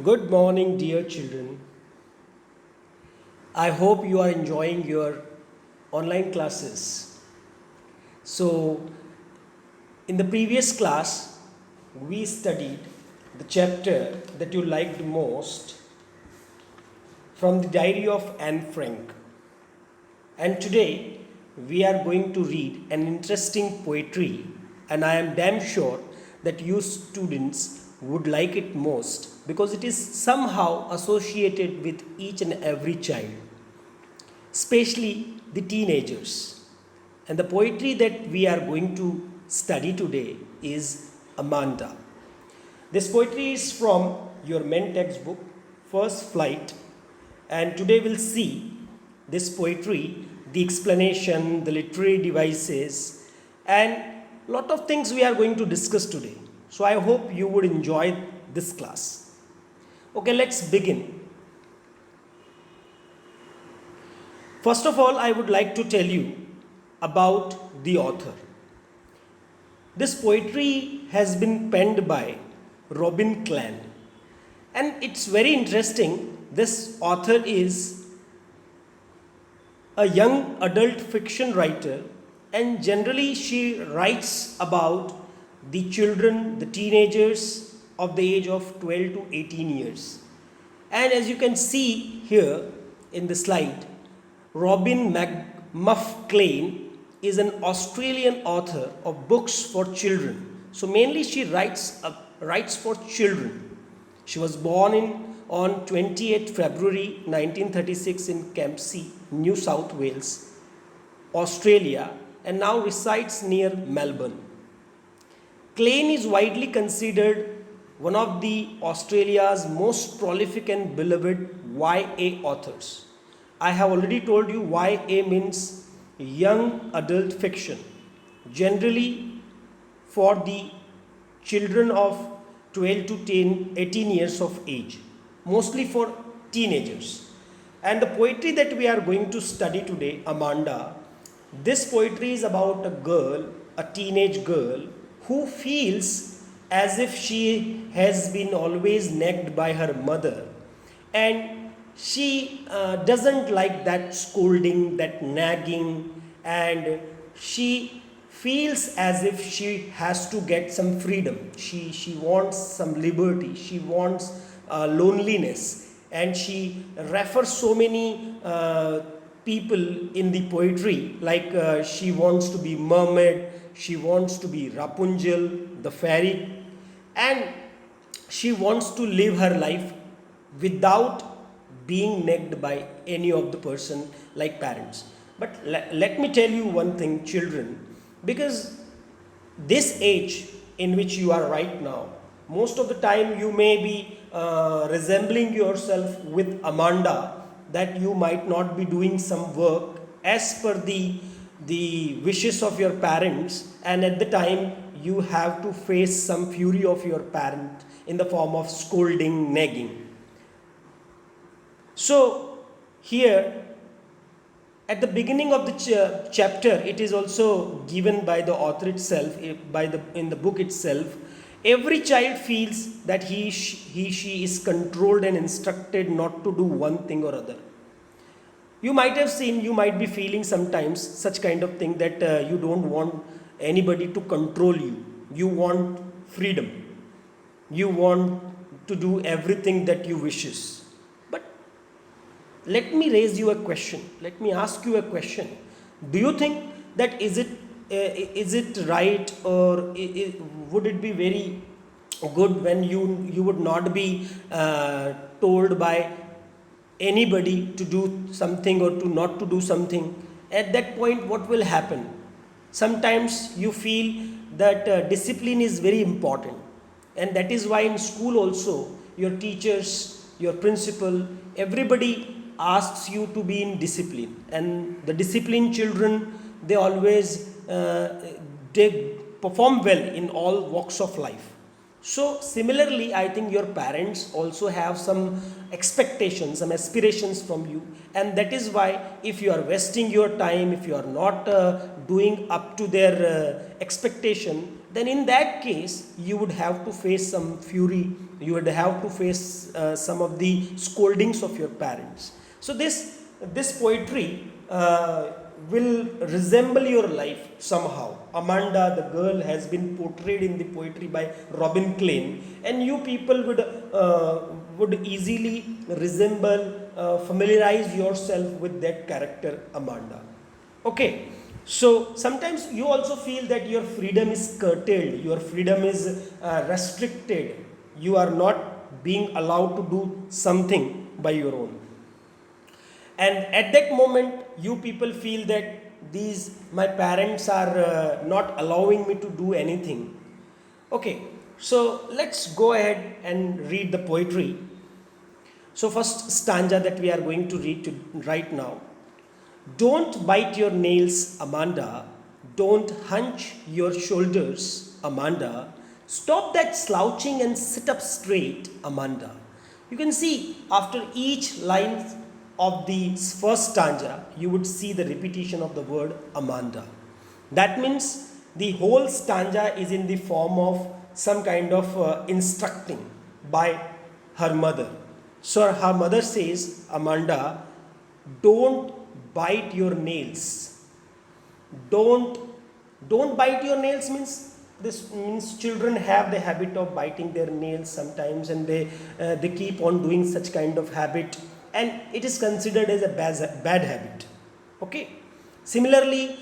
Good morning, dear children. I hope you are enjoying your online classes. So, in the previous class, we studied the chapter that you liked most from the diary of Anne Frank. And today, we are going to read an interesting poetry, and I am damn sure that you students would like it most because it is somehow associated with each and every child, especially the teenagers. And the poetry that we are going to study today is Amanda. This poetry is from your main textbook, First Flight, and today we'll see this poetry, the explanation, the literary devices, and lot of things we are going to discuss today. So I hope you would enjoy this class. Okay, let's begin. First of all, I would like to tell you about the author. This poetry has been penned by Robin Clan, and it's very interesting. This author is a young adult fiction writer, and generally she writes about the children, the teenagers of the age of 12 to 18 years. And as you can see here in the slide, Robin McMuff is an Australian author of books for children. So mainly she writes for children. She was born on 28 February 1936 in Kempsey, New South Wales, Australia, and now resides near Melbourne. Klein is widely considered one of the Australia's most prolific and beloved YA authors. I have already told you YA means young adult fiction, generally for the children of 12 to 18 years of age, mostly for teenagers. And the poetry that we are going to study today, Amanda, this poetry is about a girl, a teenage girl, who feels as if she has been always nagged by her mother, and she doesn't like that scolding, that nagging, and she feels as if she has to get some freedom. She wants some liberty, she wants loneliness, and she refers so many people in the poetry, like she wants to be mermaid, she wants to be Rapunzel, the fairy, and she wants to live her life without being nagged by any of the person like parents. But let me tell you one thing, children, because this age in which you are right now, most of the time you may be resembling yourself with Amanda, that you might not be doing some work as per the wishes of your parents, and at the time you have to face some fury of your parent in the form of scolding, nagging. So here at the beginning of the chapter, it is also given by the author itself, in the book itself. Every child feels that she is controlled and instructed not to do one thing or other. You might have seen, you might be feeling sometimes such kind of thing, that you don't want anybody to control you. You want freedom. You want to do everything that you wishes. But let me raise you a question. Let me ask you a question. Do you think that is it right, or would it be very good when you would not be told by anybody to do something or to not to do something? At that point, what will happen? Sometimes you feel that discipline is very important, and that is why in school also your teachers, your principal, everybody asks you to be in discipline. And the disciplined children, they always they perform well in all walks of life. So similarly, I think your parents also have some expectations, some aspirations from you, and that is why if you are wasting your time, if you are not doing up to their expectation, then in that case you would have to face some fury, you would have to face some of the scoldings of your parents. So this poetry will resemble your life somehow. Amanda, the girl, has been portrayed in the poetry by Robin Klein, and you people would easily resemble, familiarize yourself with that character, Amanda. Okay, so sometimes you also feel that your freedom is curtailed, your freedom is restricted, you are not being allowed to do something by your own. And at that moment, you people feel that my parents are not allowing me to do anything. Okay, so let's go ahead and read the poetry. So, first stanza that we are going to read right now. Don't bite your nails, Amanda. Don't hunch your shoulders, Amanda. Stop that slouching and sit up straight, Amanda. You can see after each line of the first stanza, you would see the repetition of the word Amanda. That means the whole stanza is in the form of some kind of instructing by her mother. So her mother says, Amanda, don't bite your nails. Don't bite your nails means, this means children have the habit of biting their nails sometimes, and they keep on doing such kind of habit, and it is considered as a bad habit. Okay. Similarly,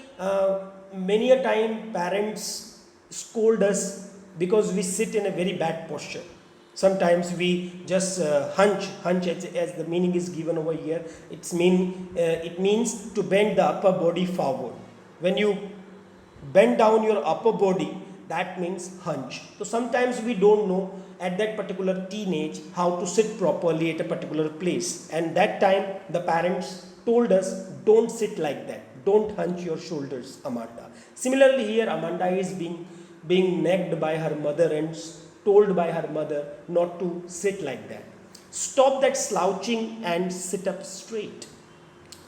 many a time parents scold us because we sit in a very bad posture. Sometimes we just hunch as the meaning is given over here. It means to bend the upper body forward. When you bend down your upper body, that means hunch. So sometimes we don't know at that particular teenage how to sit properly at a particular place, and that time the parents told us, don't sit like that, don't hunch your shoulders, Amanda. Similarly here, Amanda is being nagged by her mother and told by her mother not to sit like that. Stop that slouching and sit up straight.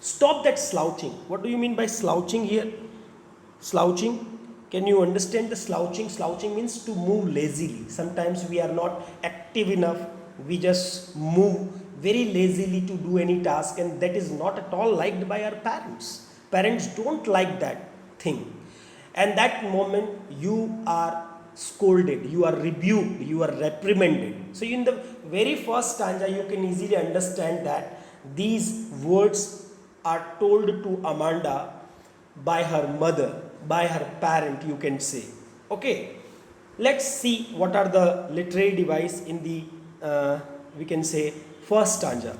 Stop that slouching. What do you mean by slouching here? Slouching, can you understand the slouching? Slouching means to move lazily. Sometimes we are not active enough, we just move very lazily to do any task, and that is not at all liked by our parents. Parents don't like that thing, and that moment you are scolded, you are rebuked, you are reprimanded. So in the very first stanza you can easily understand that these words are told to Amanda by her mother, by her parent, you can say. Okay, let's see what are the literary device in the we can say first stanza.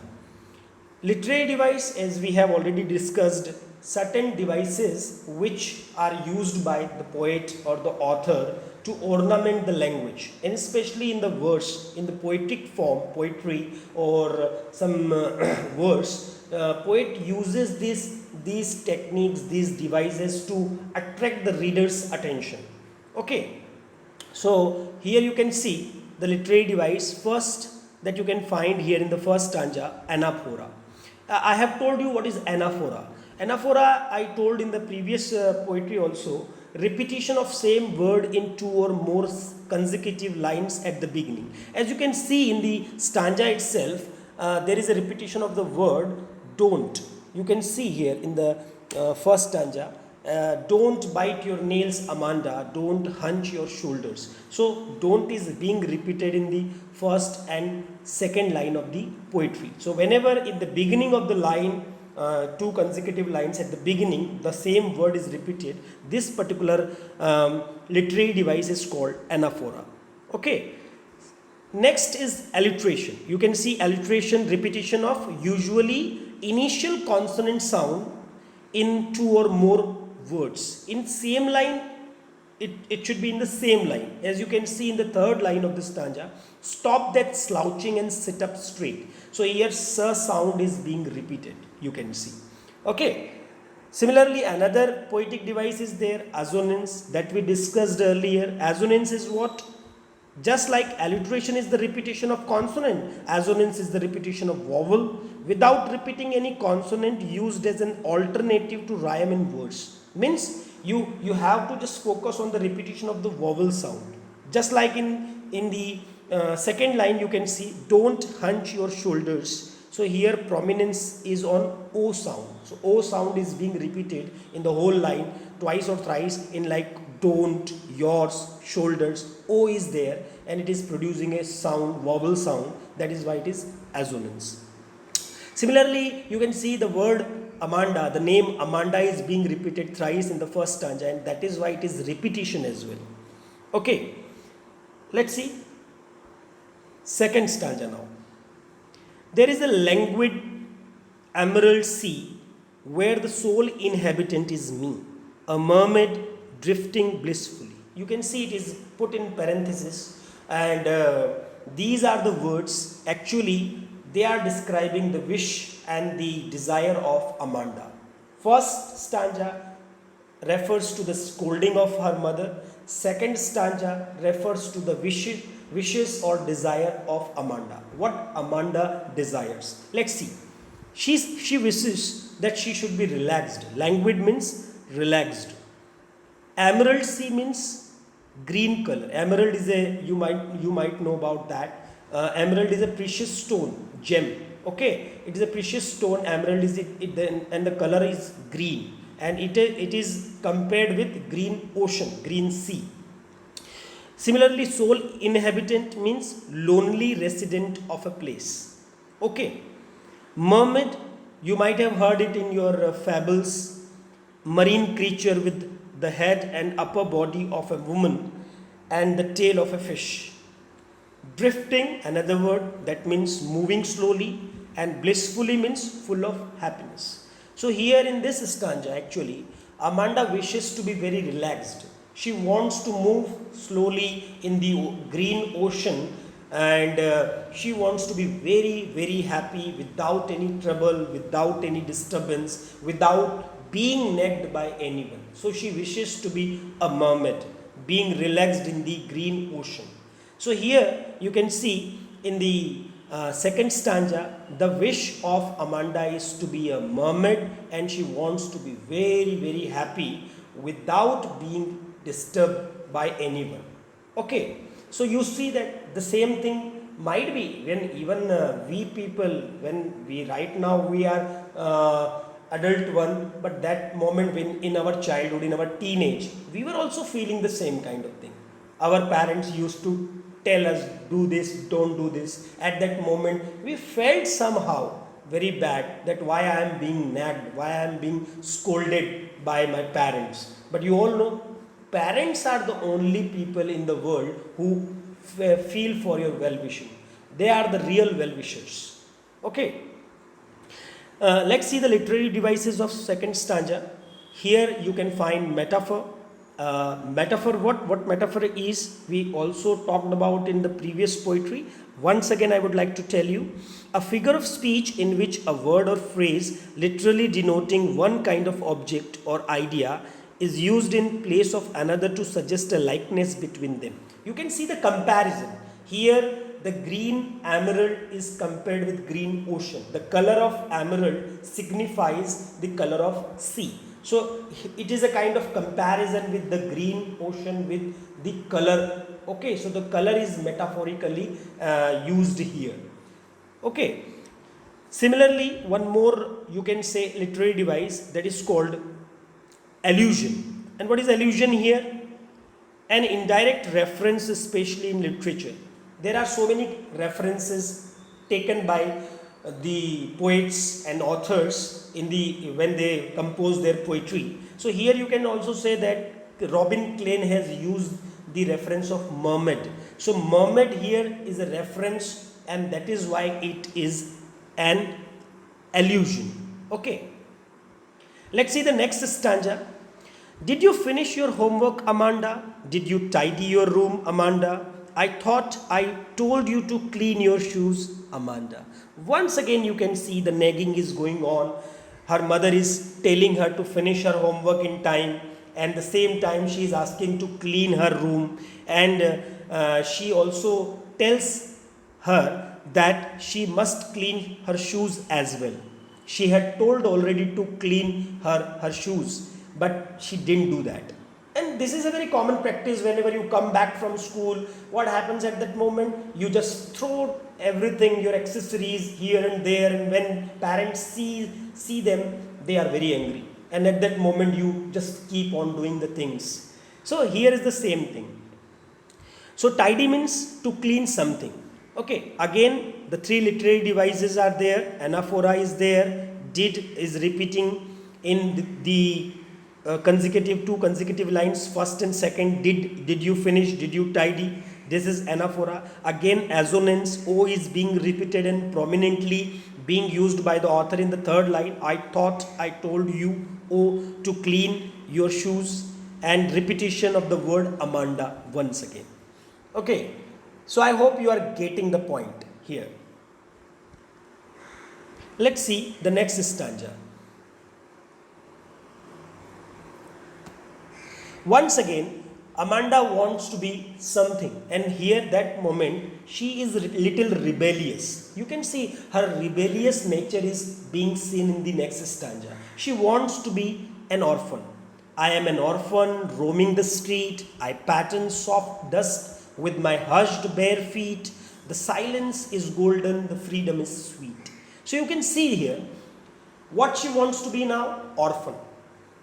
Literary device, as we have already discussed, certain devices which are used by the poet or the author to ornament the language, and especially in the verse, in the poetic form, poetry or some verse, poet uses these techniques, these devices to attract the reader's attention. Okay, so here you can see the literary device first that you can find here in the first stanza, anaphora. I have told you what is anaphora. Anaphora, I told in the previous poetry also, repetition of same word in two or more consecutive lines at the beginning. As you can see in the stanza itself, there is a repetition of the word don't. You can see here in the first stanza, don't bite your nails, Amanda, don't hunch your shoulders. So don't is being repeated in the first and second line of the poetry. So whenever in the beginning of the line, two consecutive lines at the beginning, the same word is repeated, this particular literary device is called anaphora. Okay. Next is alliteration. You can see alliteration, repetition of usually initial consonant sound in two or more words. In same line, it should be in the same line. As you can see in the third line of the stanza, stop that slouching and sit up straight. So here sir sound is being repeated, you can see. Okay. Similarly, another poetic device is there, assonance, that we discussed earlier. Assonance is what? Just like alliteration is the repetition of consonant, assonance is the repetition of vowel without repeating any consonant, used as an alternative to rhyme in verse. Means You have to just focus on the repetition of the vowel sound. Just like in the second line, you can see, don't hunch your shoulders. So here prominence is on O sound. So O sound is being repeated in the whole line twice or thrice in like don't, yours, shoulders. O is there and it is producing a sound, vowel sound. That is why it is assonance. Similarly, you can see the word Amanda, the name Amanda is being repeated thrice in the first stanza, and that is why it is repetition as well. Okay, let's see second stanza now. There is a languid emerald sea where the sole inhabitant is me, a mermaid drifting blissfully. You can see it is put in parenthesis, and these are the words. Actually, they are describing the wish and the desire of Amanda. First stanza refers to the scolding of her mother. Second stanza refers to the wishes or desire of Amanda. What Amanda desires. Let's see. She wishes that she should be relaxed. Languid means relaxed. Emerald sea means green color. Emerald is a, you might know about that. Emerald is a precious stone, gem. Okay, it is a precious stone. Emerald is and the color is green, and it is compared with green ocean, green sea. Similarly, sole inhabitant means lonely resident of a place. Okay, mermaid, you might have heard it in your fables. Marine creature with the head and upper body of a woman and the tail of a fish. Drifting, another word that means moving slowly, and blissfully means full of happiness. So here in this stanza, actually, Amanda wishes to be very relaxed. She wants to move slowly in the green ocean, and she wants to be very, very happy without any trouble, without any disturbance, without being nagged by anyone. So she wishes to be a mermaid, being relaxed in the green ocean. So here you can see in the second stanza, the wish of Amanda is to be a mermaid, and she wants to be very, very happy without being disturbed by anyone. Okay, so you see that the same thing might be when even we people, when we right now we are adult one, but that moment when in our childhood, in our teenage, we were also feeling the same kind of thing. Our parents used to tell us, do this, don't do this. At that moment, we felt somehow very bad that why I am being nagged, why I am being scolded by my parents. But you all know, parents are the only people in the world who feel for your well-wishing. They are the real well-wishers. Okay. Let's see the literary devices of second stanza. Here you can find metaphor. Metaphor, what metaphor is, we also talked about in the previous poetry. Once again, I would like to tell you, a figure of speech in which a word or phrase literally denoting one kind of object or idea is used in place of another to suggest a likeness between them. You can see the comparison. Here the green emerald is compared with green ocean. The color of emerald signifies the color of sea. So it is a kind of comparison with the green ocean with the color. Okay, so the color is metaphorically used here. Okay. Similarly, one more you can say literary device, that is called allusion. And what is allusion here? An indirect reference, especially in literature. There are so many references taken by the poets and authors in when they compose their poetry. So here you can also say that Robin Klein has used the reference of mermaid. So mermaid here is a reference, and that is why it is an allusion. Okay. Let's see the next stanza. Did you finish your homework, Amanda? Did you tidy your room, Amanda? I thought I told you to clean your shoes, Amanda. Once again you can see the nagging is going on. Her mother is telling her to finish her homework in time, and the same time she is asking to clean her room, and she also tells her that she must clean her shoes as well. She had told already to clean her shoes. but she didn't do that. And this is a very common practice. Whenever you come back from school, what happens at that moment? You just throw everything, your accessories here and there, and when parents see them, they are very angry. And at that moment, you just keep on doing the things. So here is the same thing. So tidy means to clean something. Okay, again the three literary devices are there. Anaphora is there. Did is repeating in the two consecutive lines, first and second. Did you finish? Did you tidy? This is anaphora. Again assonance. O is being repeated and prominently being used by the author in the third line. I thought, I told you. O, to clean your shoes. And repetition of the word Amanda once again. Okay, so I hope you are getting the point here. Let's see the next stanza. Once again, Amanda wants to be something, and here that moment she is little rebellious. You can see her rebellious nature is being seen in the next stanza. She wants to be an orphan. I am an orphan roaming the street. I pattern soft dust with my hushed bare feet. The silence is golden, the freedom is sweet. So you can see here what she wants to be now, orphan.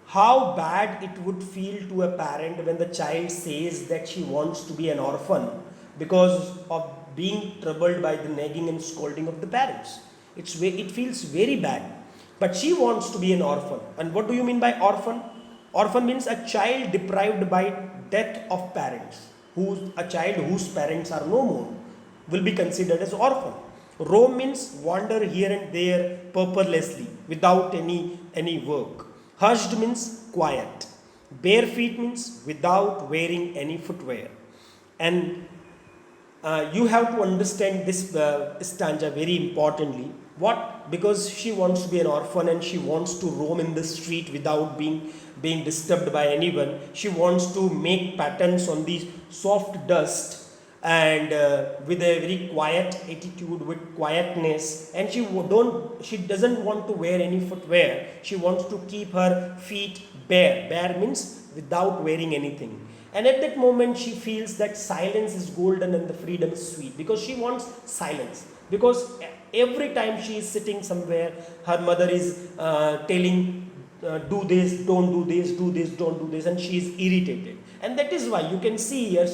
How bad it would feel to a parent when the child says that she wants to be an orphan because of being troubled by the nagging and scolding of the parents. It feels very bad. But she wants to be an orphan. And what do you mean by orphan? Orphan means a child deprived by death of parents. A child whose parents are no more will be considered as orphan. Roam means wander here and there purposelessly without any work. Hushed means quiet. Bare feet means without wearing any footwear. And you have to understand this stanza very importantly. What? Because she wants to be an orphan and she wants to roam in the street without being disturbed by anyone. She wants to make patterns on the soft dust and with a very quiet attitude, with quietness, and she doesn't want to wear any footwear. She wants to keep her feet bare. Bare means without wearing anything. And at that moment she feels that silence is golden and the freedom is sweet, because she wants silence. Because every time she is sitting somewhere, her mother is telling do this, don't do this, do this, don't do this, and she is irritated. And that is why you can see here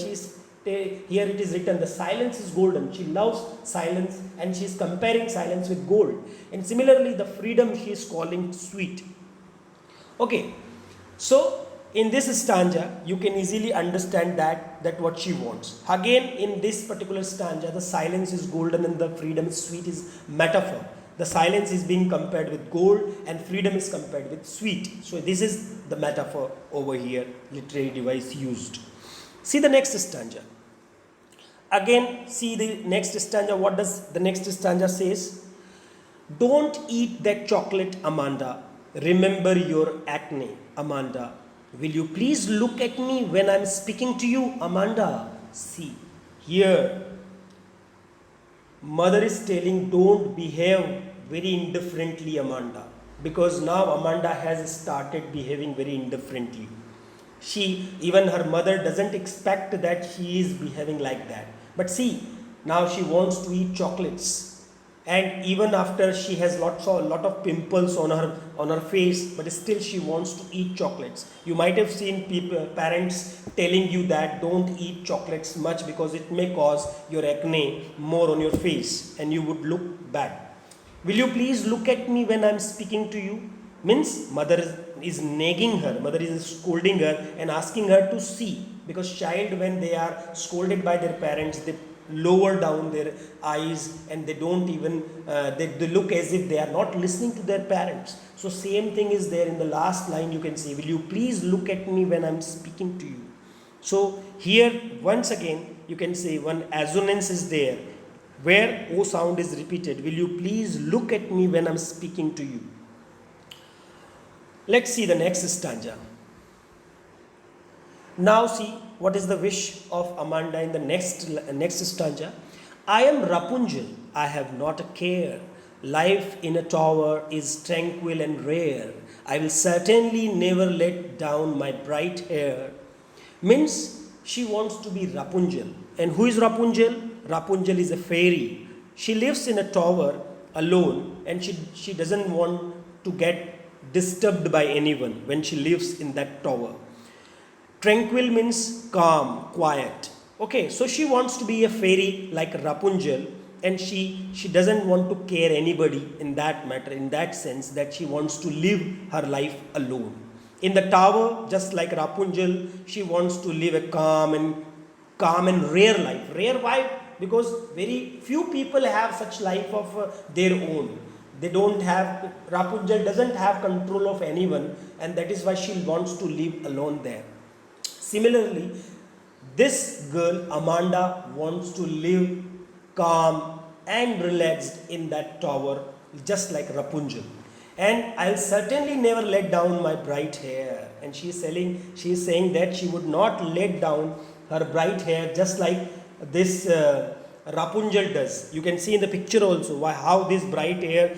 here it is written, the silence is golden. She loves silence and she is comparing silence with gold. And similarly the freedom she is calling sweet. Okay, so in this stanza you can easily understand that what she wants. Again in this particular stanza, the silence is golden and the freedom is sweet is metaphor. The silence is being compared with gold and freedom is compared with sweet. So this is the metaphor over here, literary device used. See the next stanza. Again, see the next stanza. What does the next stanza says? Don't eat that chocolate, Amanda. Remember your acne, Amanda. Will you please look at me when I'm speaking to you, Amanda? See, here, mother is telling don't behave very indifferently, Amanda. Because now Amanda has started behaving very indifferently. Even her mother doesn't expect that she is behaving like that. But see, now she wants to eat chocolates. And even after she has a lot of pimples on her face, but still she wants to eat chocolates. You might have seen parents telling you that don't eat chocolates much because it may cause your acne more on your face and you would look bad. Will you please look at me when I'm speaking to you? Means mother is nagging her, mother is scolding her and asking her to see. Because child, when they are scolded by their parents, they lower down their eyes and they don't even they look as if they are not listening to their parents. So same thing is there in the last line. You can say, will you please look at me when I'm speaking to you? So here once again you can say one assonance is there where O sound is repeated. Will you please look at me when I'm speaking to you? Let's see the next stanza. Now see what is the wish of Amanda in the next stanza. I am Rapunzel, I have not a care. Life in a tower is tranquil and rare. I will certainly never let down my bright hair. Means she wants to be Rapunzel. And who is Rapunzel? Rapunzel is a fairy. She lives in a tower alone, and she doesn't want to get disturbed by anyone when she lives in that tower. Tranquil means calm, quiet. Okay, so she wants to be a fairy like Rapunzel, and she doesn't want to care anybody in that matter, in that sense that she wants to live her life alone. In the tower, just like Rapunzel, she wants to live a calm and rare life. Rare why? Because very few people have such life of their own. They don't have, Rapunzel doesn't have control of anyone, and that is why she wants to live alone there. Similarly, this girl Amanda wants to live calm and relaxed in that tower, just like Rapunzel. And I'll certainly never let down my bright hair. And she is saying that she would not let down her bright hair, just like this Rapunzel does. You can see in the picture also how this bright hair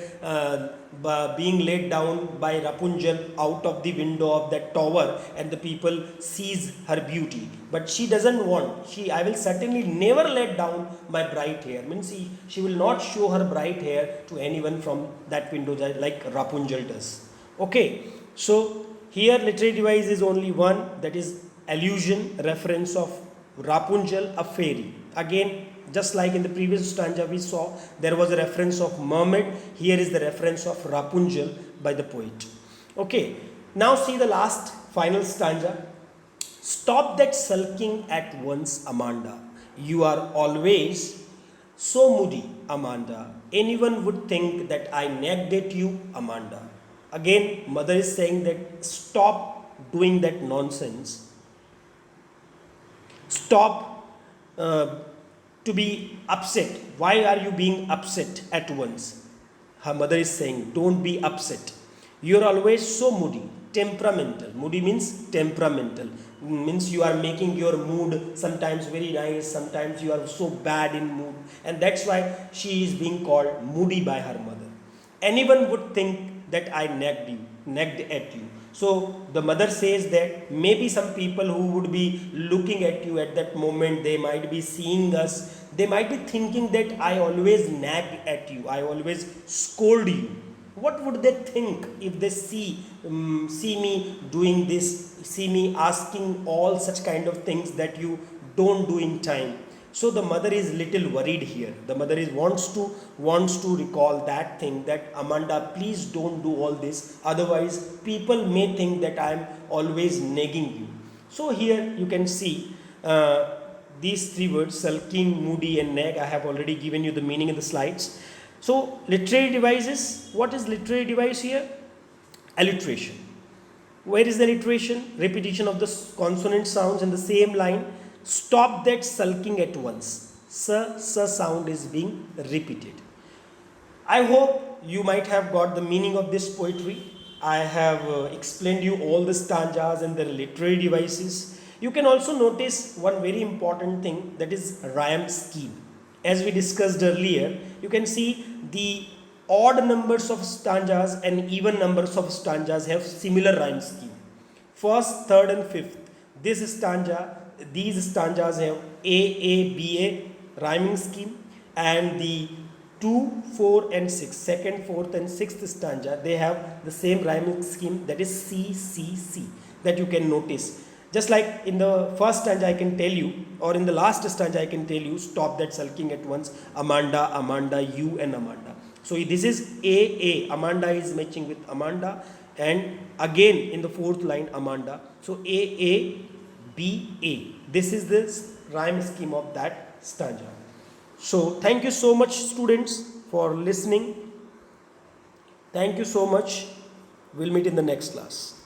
being laid down by Rapunzel out of the window of that tower, and the people sees her beauty. But she doesn't want. I will certainly never let down my bright hair. Means she will not show her bright hair to anyone from that window like Rapunzel does. Okay, so here literary device is only one, that is allusion, reference of Rapunzel, a fairy. Again, just like in the previous stanza we saw, there was a reference of mermaid. Here is the reference of Rapunzel by the poet. Okay, now see the last final stanza. Stop that sulking at once, Amanda. You are always so moody, Amanda. Anyone would think that I nagged at you, Amanda. Again, mother is saying that stop doing that nonsense. Stop to be upset. Why are you being upset at once? Her mother is saying, don't be upset. You're always so moody, temperamental. Moody means temperamental. Means you are making your mood sometimes very nice, sometimes you are so bad in mood. And that's why she is being called moody by her mother. Anyone would think that I nagged at you. So the mother says that maybe some people who would be looking at you at that moment, they might be seeing us, they might be thinking that I always nag at you, I always scold you. What would they think if they see me doing this, see me asking all such kind of things that you don't do in time? So the mother is little worried here. The mother wants to recall that thing, that Amanda, please don't do all this. Otherwise, people may think that I am always nagging you. So here you can see these three words, sulking, moody, and nag. I have already given you the meaning in the slides. So literary devices. What is literary device here? Alliteration. Where is the alliteration? Repetition of the consonant sounds in the same line. Stop that sulking at once. Sir sound is being repeated. I hope you might have got the meaning of this poetry. I have explained you all the stanzas and the literary devices. You can also notice one very important thing, that is rhyme scheme. As we discussed earlier, you can see the odd numbers of stanzas and even numbers of stanzas have similar rhyme scheme. First, third and fifth. These stanzas have A, rhyming scheme, and the 2, 4 and 6, second, fourth and sixth stanza, they have the same rhyming scheme, that is C, that you can notice. Just like in the first stanza I can tell you, or in the last stanza I can tell you, stop that sulking at once, Amanda, you and Amanda. So this is A, Amanda is matching with Amanda, and again in the fourth line Amanda. So A, B, A. This is the rhyme scheme of that stanza. So thank you so much, students, for listening. Thank you so much. We'll meet in the next class.